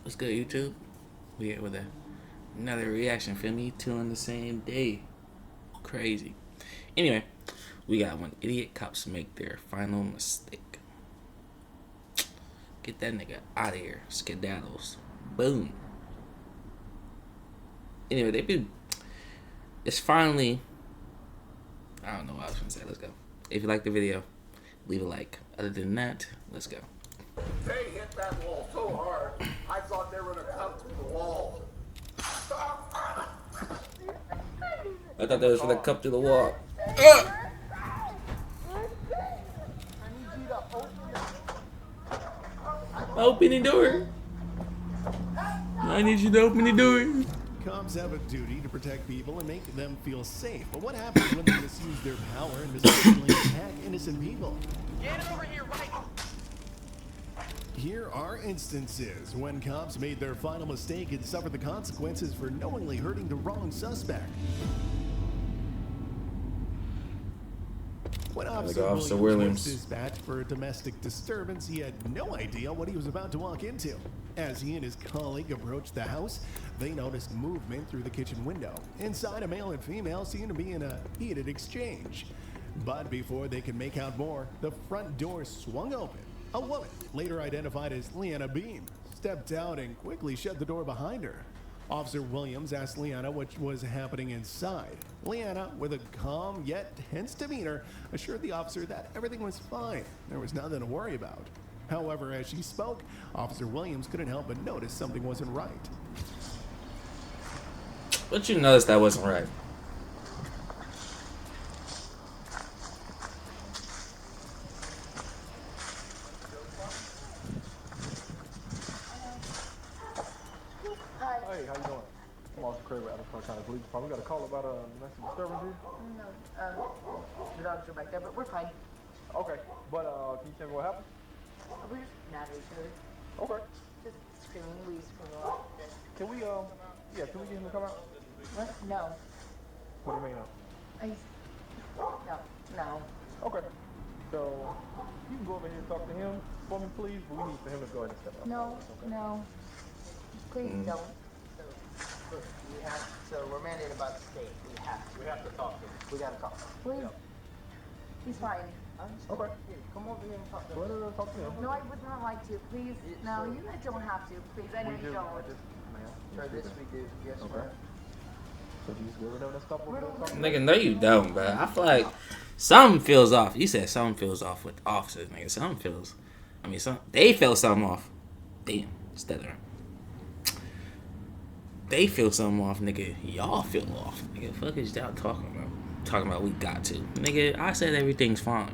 What's good, YouTube? We here with another reaction. Feel me? Two on the same day. Crazy. Anyway, we got when idiot cops make their final mistake. Get that nigga out of here. Skedaddles. Boom. Anyway, it's finally. I don't know what I was gonna say. Let's go. If you like the video, leave a like. Other than that, let's go. They hit that wall so hard, I thought they were gonna come through the wall. I thought they was gonna come through the wall. Open the door. I need you to open the door. Cops have a duty to protect people and make them feel safe. But what happens when they misuse their power and mistakenly attack innocent people? Get over here, right? Here are instances when cops made their final mistake and suffered the consequences for knowingly hurting the wrong suspect. When Officer Williams was dispatched for a domestic disturbance, he had no idea what he was about to walk into. As he and his colleague approached the house, they noticed movement through the kitchen window. Inside, a male and female seemed to be in a heated exchange. But before they could make out more, the front door swung open. A woman, later identified as Leanna Beam, stepped out and quickly shut the door behind her. Officer Williams asked Leanna what was happening inside. Leanna, with a calm yet tense demeanor, assured the officer that everything was fine. There was nothing to worry about. However, as she spoke, Officer Williams couldn't help but notice something wasn't right. But you noticed that wasn't right. Hey, how you doing? I'm Officer Craig with Adams County Police Department. We got a call about a domestic disturbance here. No, the dogs are back there, but we're fine. Okay, but can you tell me what happened? We're just mad at each other. Okay. Just screaming, we scream a lot. Can we can we get him to come out? What? No. What do you mean? No. Okay. So you can go over here and talk to him for me, please. But we need for him to go ahead and step out. No, Okay. no. Please don't. So we're mandated by the state. We have to talk to him. We gotta talk. Please. He's fine. Okay. Here, come over here and talk to Go him. ahead and talk to him. No, I would not like to. Please. No, you guys don't have to. Please, I know We you do. don't. For this we do. Yes, Okay. sir. So you just go over there and stop over there and talk to him? Nigga, no you don't, bro. I feel like something feels off. You said something feels off with officers, nigga. They feel something off. Damn, stuttering. They feel something off, nigga. Y'all feel off, nigga. Fuck is y'all talking about? Talking about we got to, nigga. I said everything's fine.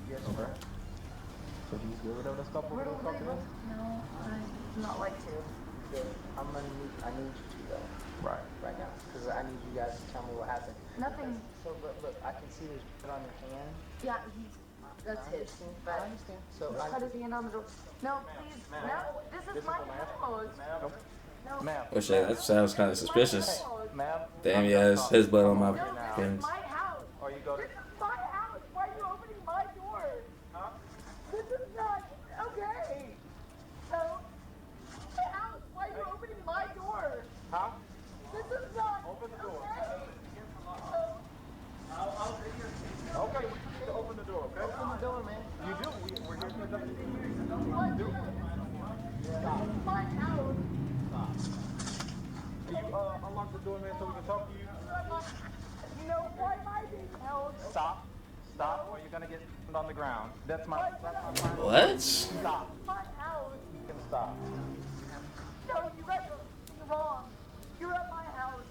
Yes, Okay. sir. So you just go over there and stop over there and talk to him? No, I'd not like to. Good. I need you to though. Right now. Because I need you guys to tell me what happened. Nothing. So look, I can see there's blood on your hand. Yeah, that's I his. understand. But I understand. So just cut his hand on the door. No, please. No, this is my house. No. Ma'am. Oh shit, that sounds kind of suspicious. Ma'am. Damn, yeah, it's his blood on my No, this is hands. my house. Or you go to... This is my house. Why are you opening my door? Huh? This is not okay. So, my house. Why are you opening my door? Huh? This is not Open the door. okay. Okay, we need to open the door, okay? open the door, man. You do. We're here to investigate. What? This is my house. Can you unlock the door, man, so we can talk to you? No, why am I being held? Stop, or you're gonna get on the ground. That's my plan. What? Stop. My house. You can stop. No, you guys are wrong. You're at my house.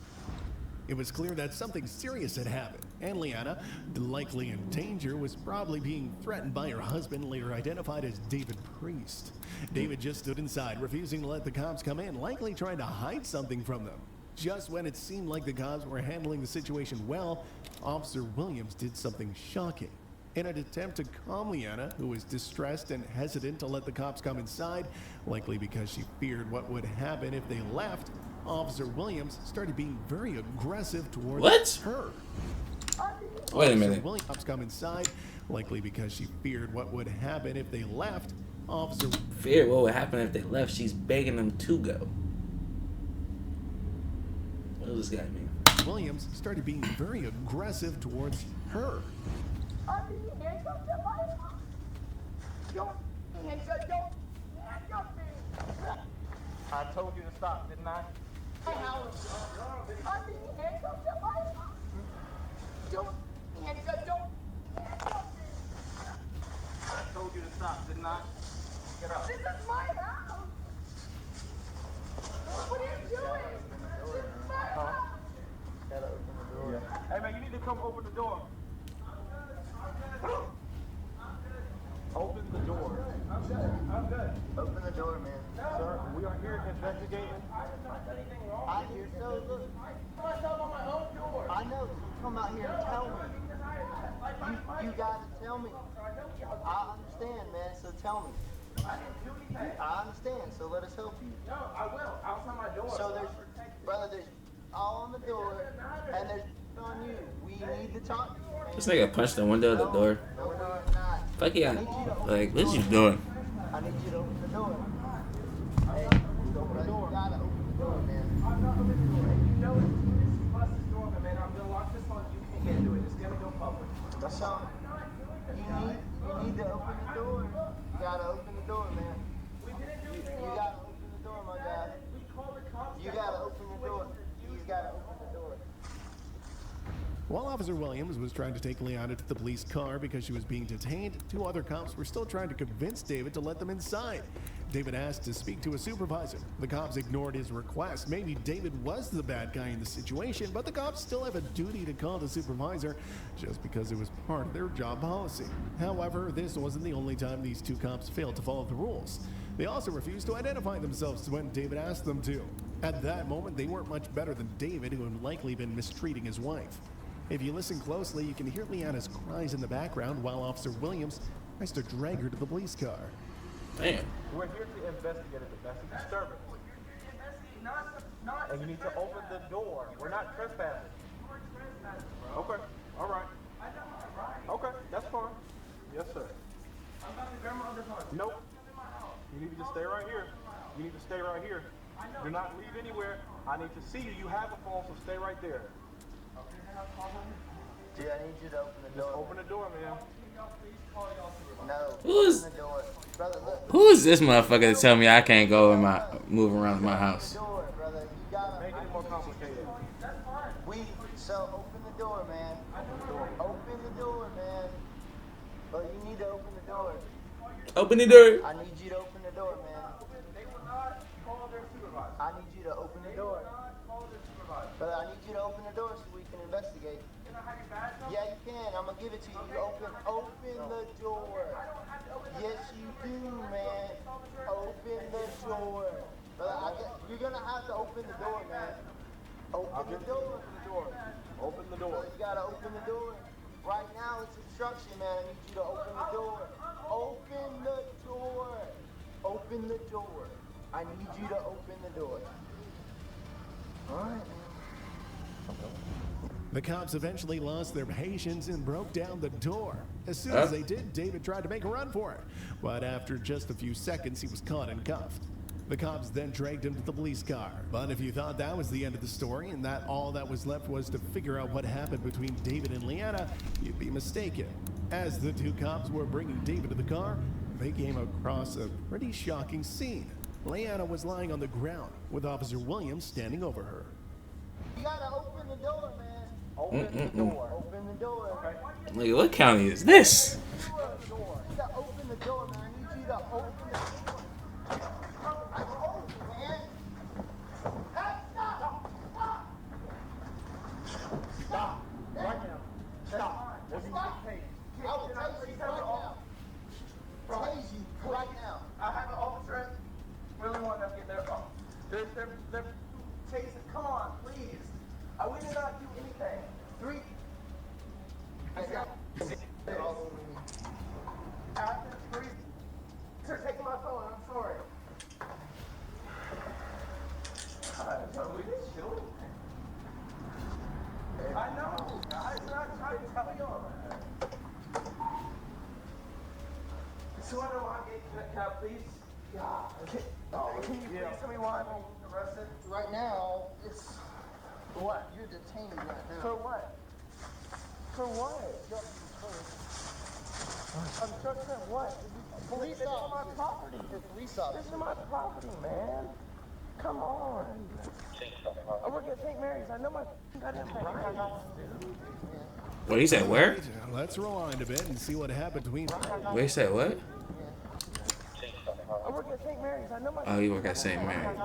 It was clear that something serious had happened, and Leanna, likely in danger, was probably being threatened by her husband, later identified as David Priest. David just stood inside, refusing to let the cops come in, likely trying to hide something from them. Just when it seemed like the cops were handling the situation well, Officer Williams did something shocking. In an attempt to calm Leanna, who was distressed and hesitant to let the cops come inside, likely because she feared what would happen if they left, Officer Williams started being very aggressive towards her. Wait a minute. Williams come inside, likely because she feared what would happen if they left. Officer fear what would happen if they left. She's begging them to go. What does this guy mean? Williams started being very aggressive towards her. I'm being handcuffed at my house. Don't handcuff me. I told you to stop, didn't I? My house. I'm being handcuffed at my house. Don't handcuff me. I told you to stop, didn't I? Get up. This is my house. What are you doing? This is my house. Gotta open the door. Hey man, you need to come open the door. Open the door. I'm good. Open the door, man. Sir, we are here investigating. I hear so. Look, I know. You come out here and tell me. You gotta tell me. I understand, man. So tell me. I understand. So let us help you. No, I will. Outside my door. So there's all on the door, and there's on you. We need to talk to you, man. This nigga punched the window of the door. No, we're not. Fuck yeah. Like, what you doing? I need you to open the door. Hey, open the door. You gotta open the door, man. I'm not opening the door. You know it. This bus is door, man. I'm gonna lock this on. You can't do it. It's gonna go public. That's all. You need to open the door. You gotta open the door, man. We didn't do anything You wrong. gotta open the door, my guy. We called the cops. You gotta open the door. He's gotta open the door. While Officer Williams was trying to take Leanna to the police car because she was being detained, two other cops were still trying to convince David to let them inside. David asked to speak to a supervisor. The cops ignored his request. Maybe David was the bad guy in the situation, but the cops still have a duty to call the supervisor just because it was part of their job policy. However, this wasn't the only time these two cops failed to follow the rules. They also refused to identify themselves when David asked them to. At that moment, they weren't much better than David, who had likely been mistreating his wife. If you listen closely, you can hear Leanna's cries in the background while Officer Williams tries to drag her to the police car. Damn. We're here to investigate a domestic disturbance. And you need to open the door. We're not trespassing. Okay, all right. Okay, that's fine. Yes, sir. Nope. You need to just stay right here. You need to stay right here. Do not leave anywhere. I need to see you. You have a phone, so stay right there. Dude, I need you to open the Just door. open the door, man. No, Who's- open the door. Brother, look. Who is this motherfucker to tell me I can't go in my move around my house? Open the door, brother. You gotta Make it more complicated. So open the door, man. Open the door, man. But you need to open the door. Open the door. I need you to open the door, man. They will not call their supervisor. I need you to open the door. Call their supervisor. Brother, I need you to open the door so we can investigate. Can I have your badge on? Yeah, you can. I'm gonna give it to you. You open the door. Yes, you do, man. Open the door. Brother, you're gonna have to open the door, man. Open the door. Open the door. Brother, you gotta open the door. Right now, it's instruction, man. I need you to open the door. Open the door. Open the door. I need you to open the door. All right, man. The cops eventually lost their patience and broke down the door. As soon as they did, David tried to make a run for it. But after just a few seconds, he was caught and cuffed. The cops then dragged him to the police car. But if you thought that was the end of the story and that all that was left was to figure out what happened between David and Leanna, you'd be mistaken. As the two cops were bringing David to the car, they came across a pretty shocking scene. Leanna was lying on the ground with Officer Williams standing over her. You gotta open the door, man. Open the door. Open the door. Okay. Nigga, what county is this? You gotta open the door, man. I need you to open the door. I told you, man. Stop. Right now. Stop. Or you get tased. I will tase you right now. Tase you right now. I have an officer. Really want them to get their phone. They're chasing. Come on, please. We did not do anything. After 3. Sir, take my phone. I'm sorry. We didn't shoot anything. I know. I'm not trying to tell you all that. So I don't want to get can I please? God. Can you please tell me why I'm arrested? Right now, it's What? you're detained right now. For what? For what? Obstruction of what? Police This is my officers. property. For police This officers. is my property, man. Come on. I work at St. Mary's. I know my goddamn rights, dude. What he said? Where? Right, let's rewind a bit and see what happened between. What he said? What? I work at St. Mary's. I know my. Oh, you work at St. Mary.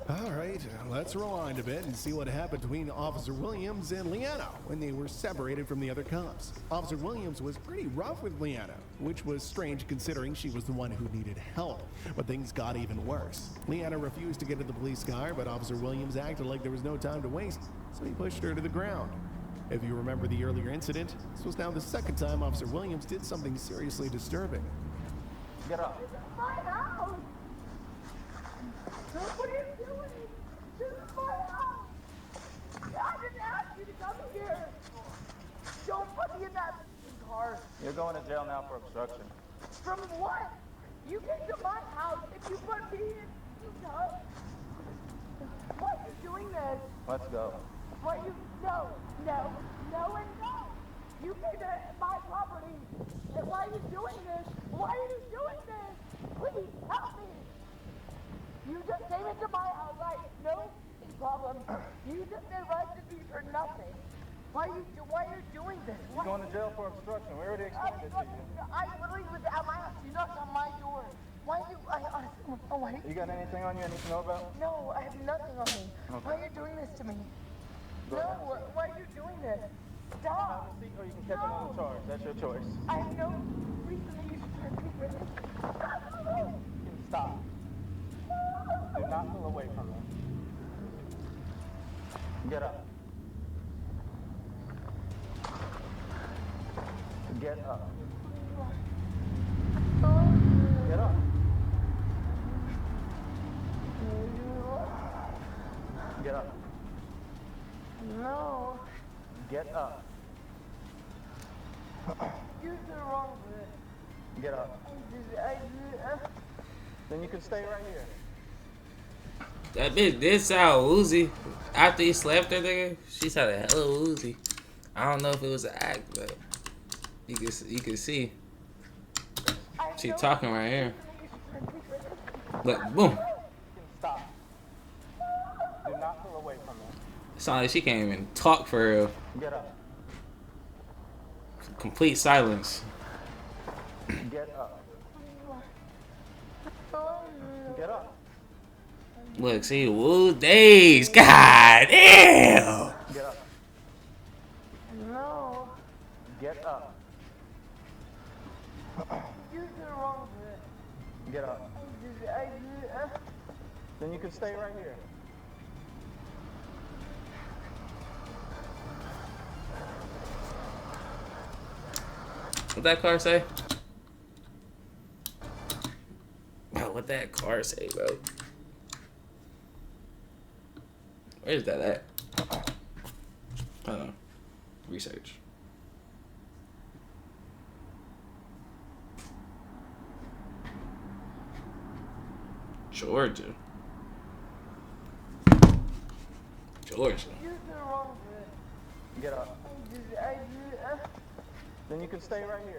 All right, let's rewind a bit and see what happened between Officer Williams and Leanna when they were separated from the other cops. Officer Williams was pretty rough with Leanna, which was strange considering she was the one who needed help. But things got even worse. Leanna refused to get in the police car, but Officer Williams acted like there was no time to waste, so he pushed her to the ground. If you remember the earlier incident, this was now the second time Officer Williams did something seriously disturbing. Get up. My house! What are you doing? This is my house! I didn't ask you to come here! Don't put me in that car! You're going to jail now for obstruction. From what? You came to my house if you put me in... Why are you doing this? Let's go. Why you... No, no, no and no! You came to my property! And why are you doing this? Why are you doing this? Please, help me! You just came into my house, right? No problem. You just arrested me for nothing. Why are you doing this? You're going to jail for obstruction. We already explained it to you. I literally was at my house. You knocked on my door. Why are you... why? You got anything on you I need to know about? No, I have nothing on me. Why are you doing this to me? Go No, ahead. why are you doing this? Have Stop. a seat or you can catch another charge. That's your choice. I have no reason that you should hurt me with this. Stop. Do not pull away from them. Get up. Get up. Get up. Get up. No. Get up. You're the wrong word. Get up. Then you can stay right here. That bitch did sound woozy. After he slapped her, nigga, she sounded hella woozy. I don't know if it was an act, but you can see she talking right here. Look, boom. Stop. Do not pull away from them. Sound like she can't even talk for real. Get up. Complete silence. Get up. Get up. Look, see, woo days. God damn. Get up. No. Get up. You're the wrong word. Get up. Then you can stay right here. What that car say? Bro, what that car say, bro? Where's that at? Hold on. Research. Georgia. Georgia. You're the wrong word. Get up. Then you can stay right here.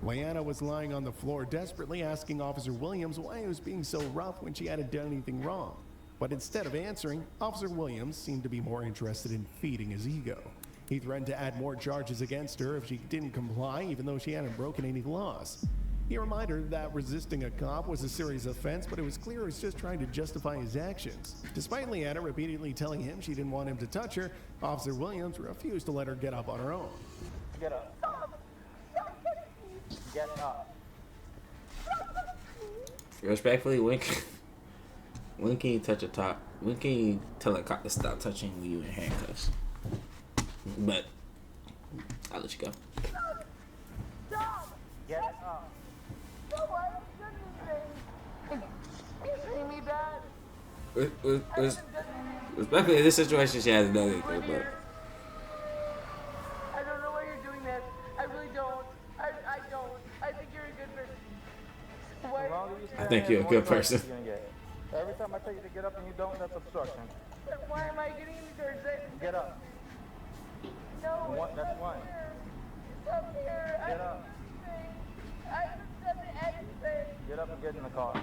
Leanna was lying on the floor, desperately asking Officer Williams why he was being so rough when she hadn't done anything wrong. But instead of answering, Officer Williams seemed to be more interested in feeding his ego. He threatened to add more charges against her if she didn't comply, even though she hadn't broken any laws. He reminded her that resisting a cop was a serious offense, but it was clear he was just trying to justify his actions. Despite Leanna repeatedly telling him she didn't want him to touch her, Officer Williams refused to let her get up on her own. Get up. Get up. Respectfully, when can you touch a top? When can you tell a cop to stop touching you in handcuffs? But I'll let you go. Stop! Get up. No, I shouldn't have been. You treat me bad. Especially in this situation, she hasn't done anything, but. I don't know why you're doing this. I really don't. I don't. I think you're a good person. Why? The longer you I stand think here, you're a the more good charges person. you're gonna get. Every time I tell you to get up and you don't, that's obstruction. Why am I getting into Thursday? Get up. No. That's one. Stop here. Get up. I haven't done anything. Get up and get in the car. Okay.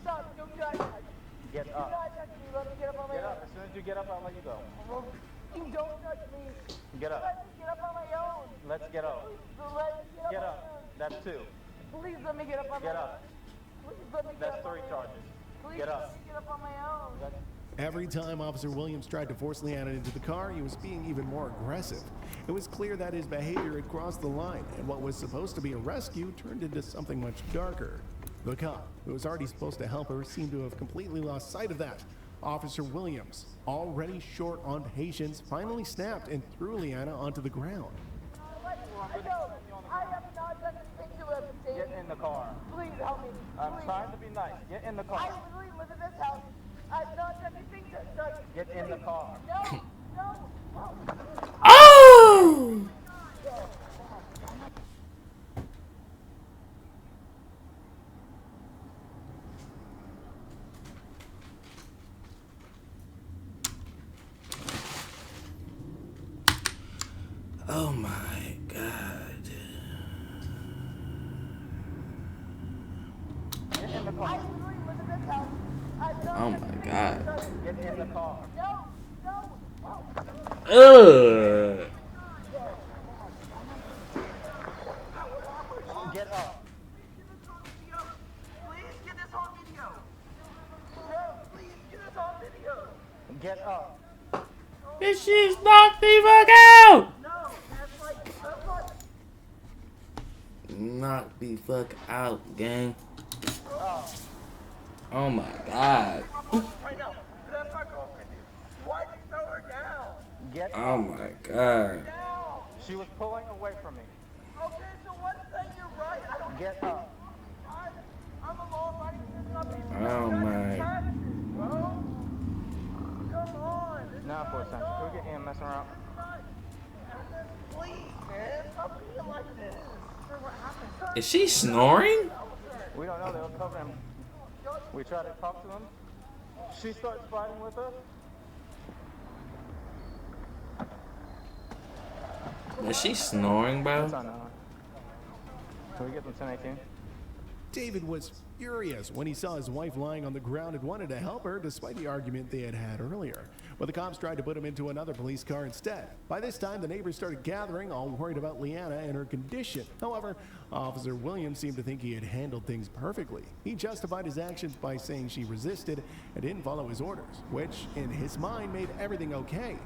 Stop. Don't touch me. Get Do up. not touch me. Let me get up on my Get own. up. As soon as you get up, I'll let you go. You don't touch me. Get Let up. me get up on my own. Let's get up. Let me Get get up on my up. own. That's two. Please let me get up on my Get own. up. Please let me get That's up on three my own. charges. Please Get let up. me get up on my own. Every time Officer Williams tried to force Leanna into the car, he was being even more aggressive. It was clear that his behavior had crossed the line, and what was supposed to be a rescue turned into something much darker. The cop, who was already supposed to help her, seemed to have completely lost sight of that. Officer Williams, already short on patience, finally snapped and threw Leanna onto the ground. No, I have not done anything to him. Get in the car. Please help me. I'm Please. trying to be nice. Get in the I car. literally live in this house. I've not done anything to Get in the car. No, no. Oh! Oh my God. Get in the I car. literally live in this house. I've not Oh done my anything God. to Get in the car. No, no. Ugh. Get up. Please get this on video. No, please get this on video. Get up. And she's knocked the fuck out! No, that's like, Knock the fuck out, gang. Up. Oh my God. Right now. That's my girlfriend, dude. Why'd you throw her down? Get up. Oh my God. Down. She was pulling away from me. Okay, so one thing you're right. I don't Get up. I'm a law-abiding citizen. I'm being Oh my. taxes, bro. Come on. This is Now for a not second. Can we y'all. get EMS around? Please, man. Stop being like this. What happened? Is she snoring? We don't know. They were covering him. We tried to talk to him. She starts fighting with us. Is she snoring, bro? That's unknown. Can we get them 1018? David was furious when he saw his wife lying on the ground and wanted to help her despite the argument they had had earlier. But the cops tried to put him into another police car instead. By this time, the neighbors started gathering, all worried about Leanna and her condition. However, Officer Williams seemed to think he had handled things perfectly. He justified his actions by saying she resisted and didn't follow his orders, which, in his mind, made everything okay.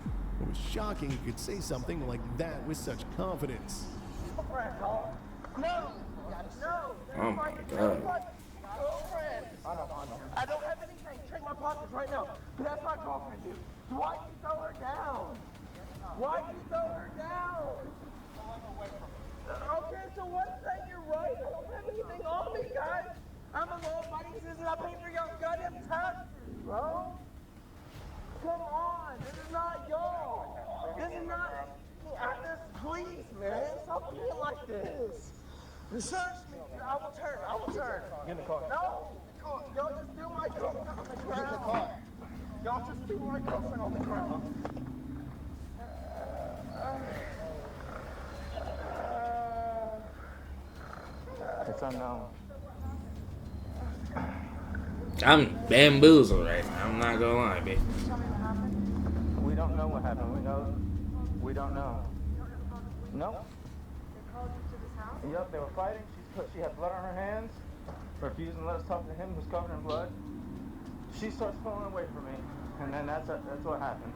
It was shocking he could say something like that with such confidence. No. No. Oh my God. Girlfriend. I don't have anything. Check my pockets right now. That's my girlfriend, dude. Why'd you throw her down? Why'd you throw her down? Okay, so one thing you're right. I don't have anything on me, guys. I'm a law-abiding citizen. I pay for your goddamn taxes, bro. Come on. This is not y'all. This is not... Please, man. Stop being like this. Search me. I will turn. I will turn. Get in the car. No. Y'all just threw my girlfriend on the ground. Get in the car. Y'all just threw my girlfriend on the ground. It's unknown. I'm bamboozled right now. I'm not gonna lie, babe. We don't know what happened. We don't know. Nope. Yep, they were fighting. She had blood on her hands. Refusing to let us talk to him who's covered in blood. She starts pulling away from me. And then that's what happened.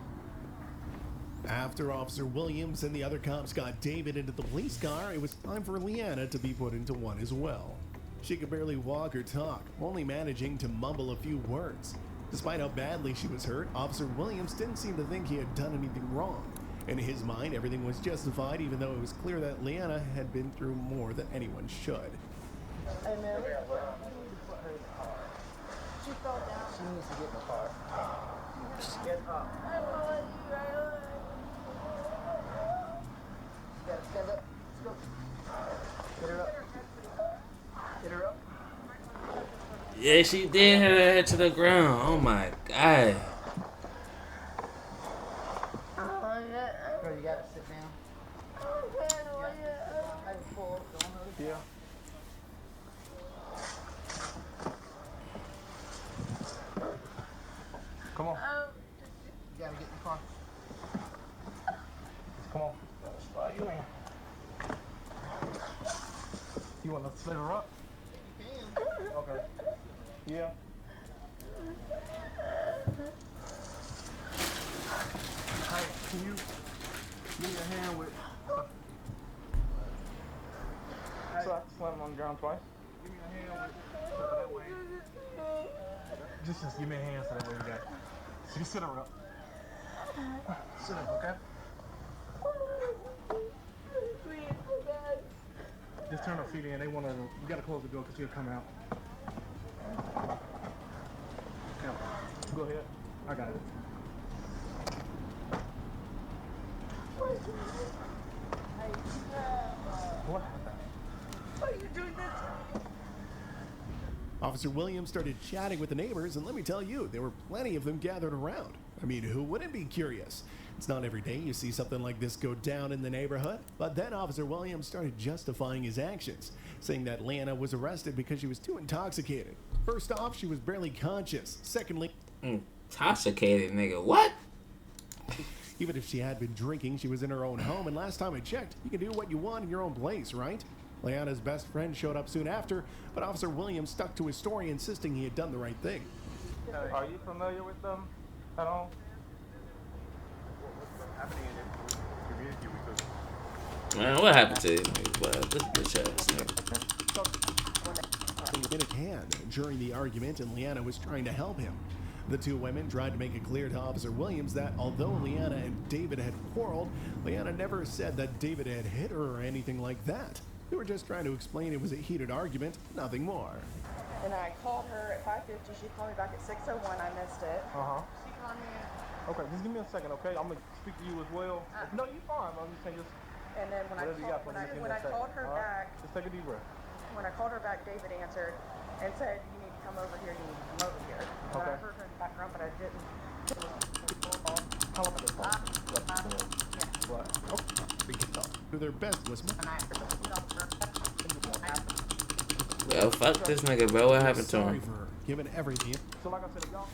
After Officer Williams and the other cops got David into the police car, it was time for Leanna to be put into one as well. She could barely walk or talk, only managing to mumble a few words. Despite how badly she was hurt, Officer Williams didn't seem to think he had done anything wrong. In his mind, everything was justified, even though it was clear that Leanna had been through more than anyone should. Hey man, we need to put her in the car. She fell down. She needs to get in the car. Get up. I won't let you. I won't let You gotta stand up. Let's go. Get her up. Get her up. Yeah, she did hit her head to the ground. Oh my god. Girl, you gotta sit down. I can pull up. Don't hurt. Yeah. Come on. You gotta get in the car. Come on. Slide you in. You want to split her up? You can. Okay. Yeah. Hey, can you give me a hand with... So I have to slam him on the ground twice? Give me a hand with... So that way... Just give me a hand so that way we got... So you sit her up. Sit up, okay? Just turn her feet in. They want to... You got to close the door because she'll come out. Now, go ahead. I got it. What happened? Why are you doing this? Officer Williams started chatting with the neighbors, and let me tell you, there were plenty of them gathered around. I mean, who wouldn't be curious? It's not every day you see something like this go down in the neighborhood. But then Officer Williams started justifying his actions, saying that Lana was arrested because she was too intoxicated. First off, she was barely conscious. Secondly, Intoxicated, nigga. What? even if she had been drinking, she was in her own home, and last time I checked, you can do what you want in your own place, right? Leanna's best friend showed up soon after, but Officer Williams stuck to his story, insisting he had done the right thing. Are you familiar with them at all? What's happening in the community because Man, what happened to these niggas, boy? This bitch ass nigga. In a can during the argument, and Leanna was trying to help him. The two women tried to make it clear to Officer Williams that although Leanna and David had quarreled, Leanna never said that David had hit her or anything like that. They were just trying to explain it was a heated argument, nothing more. And I called her at 5:50. She called me back at 6:01. I missed it. She called me. Okay, just give me a second, okay? I'm going to speak to you as well. No, you're fine. I'm just saying just And then when whatever you got for me. Just give me a second. called her all right? back, Just take a deep breath. when I called her back, David answered and said, "You need to come over here. You need to come over here." And Okay. I heard her in the background, but I didn't. How long is What? To their best was Well, fuck this nigga, bro. What happened to sorry him? for her, given everything. So like I said, if y'all...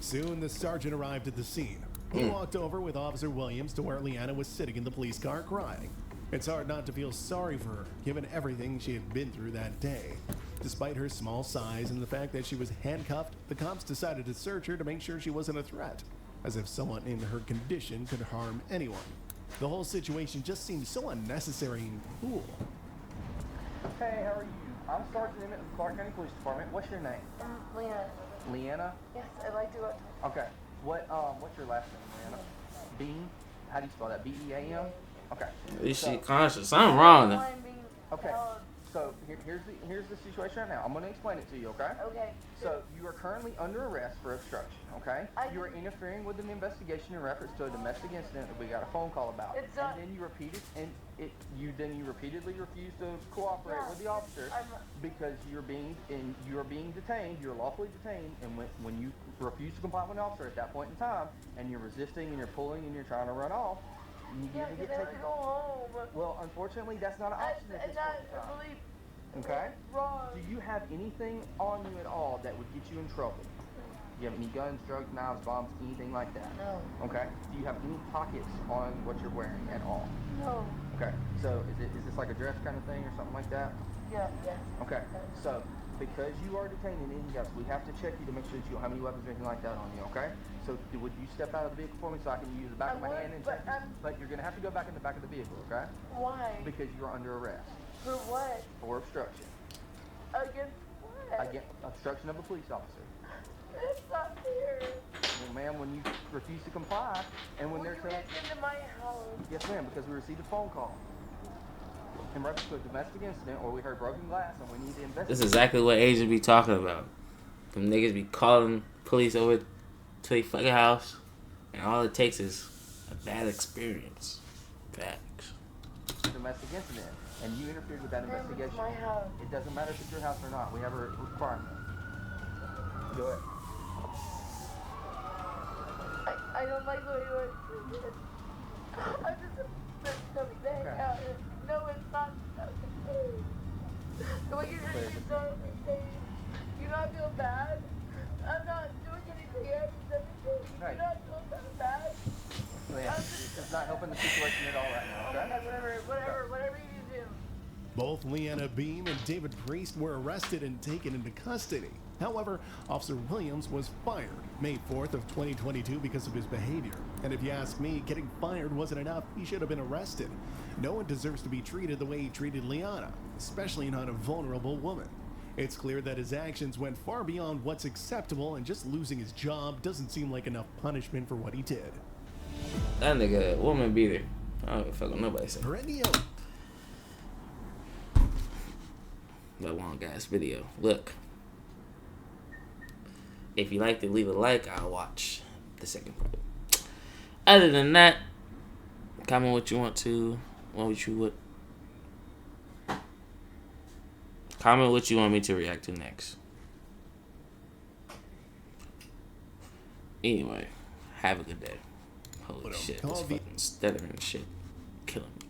Soon the sergeant arrived at the scene. He walked over with Officer Williams to where Leanna was sitting in the police car crying. It's hard not to feel sorry for her, given everything she had been through that day. Despite her small size and the fact that she was handcuffed, the cops decided to search her to make sure she wasn't a threat, as if someone in her condition could harm anyone. The whole situation just seemed so unnecessary and cool. Hey, how are you? I'm Sergeant Emmett of the Clark County Police Department. What's your name? Leanna. Leanna? Yes, I'd like to go. Okay. What's your last name, Leanna? Beam? How do you spell that? B-E-A-M? Okay. At least she conscious. Something wrong there. I'm being Okay. held. So here's the situation right now. I'm going to explain it to you, okay? Okay. So you are currently under arrest for obstruction, okay? I- You are interfering with an investigation in reference to a domestic incident that we got a phone call about. It's not- And then you repeatedly refuse to cooperate Yeah, with the officer I'm- because you are being detained. You're lawfully detained, and when you refuse to comply with an officer at that point in time, and you're resisting and you're pulling and you're trying to run off, you Yeah, get because I have to taken. go home. Well, unfortunately, that's not an option at this point in time. really Okay? wrong. Do you have anything on you at all that would get you in trouble? Do you have any guns, drugs, knives, bombs, anything like that? No. Okay. Do you have any pockets on what you're wearing at all? No. Okay. So is this like a dress kind of thing or something like that? Yeah. Yes. Okay. So because you are detained and in yes, we have to check you to make sure that you don't have any weapons or anything like that on you. Okay. So would you step out of the vehicle for me so I can use the back I of my would, hand and but check you? But you're gonna have to go back in the back of the vehicle. Okay. Why? Because you are under arrest For what? for obstruction. Against what? Again, obstruction of a police officer. It's not fair. Well, ma'am, when you refuse to comply, and when Will they're you telling... get into my house? Yes, ma'am, because we received a phone call. in reference to a domestic incident, or we heard broken glass, and we need to investigate. This is exactly what Asians be talking about. Them niggas be calling police over to their fucking house, and all it takes is a bad experience. Facts. Domestic incident, and you interfered with that investigation. It's my house. It doesn't matter if it's your house or not. We have a requirement. Do it. I don't like what you were doing. I'm just coming to hang out. No, it's not. What you're doing is so insane. You not feel bad? I'm not doing anything. I haven't done anything. Right. You not feel bad? It's not helping the situation at all right now, Oh my okay? God, whatever you need to do. Both Leanna Beam and David Priest were arrested and taken into custody. However, Officer Williams was fired May 4th of 2022 because of his behavior. And if you ask me, getting fired wasn't enough. He should have been arrested. No one deserves to be treated the way he treated Leanna, especially not a vulnerable woman. It's clear that his actions went far beyond what's acceptable, and just losing his job doesn't seem like enough punishment for what he did. That nigga, woman beater. I don't give a fuck what nobody say. Radio. That long ass video. Look. If you like to leave a like, I'll watch the second part. Other than that, comment what you want to. Comment what you want me to react to next. Anyway, have a good day. Holy shit, this fucking stuttering shit killing me.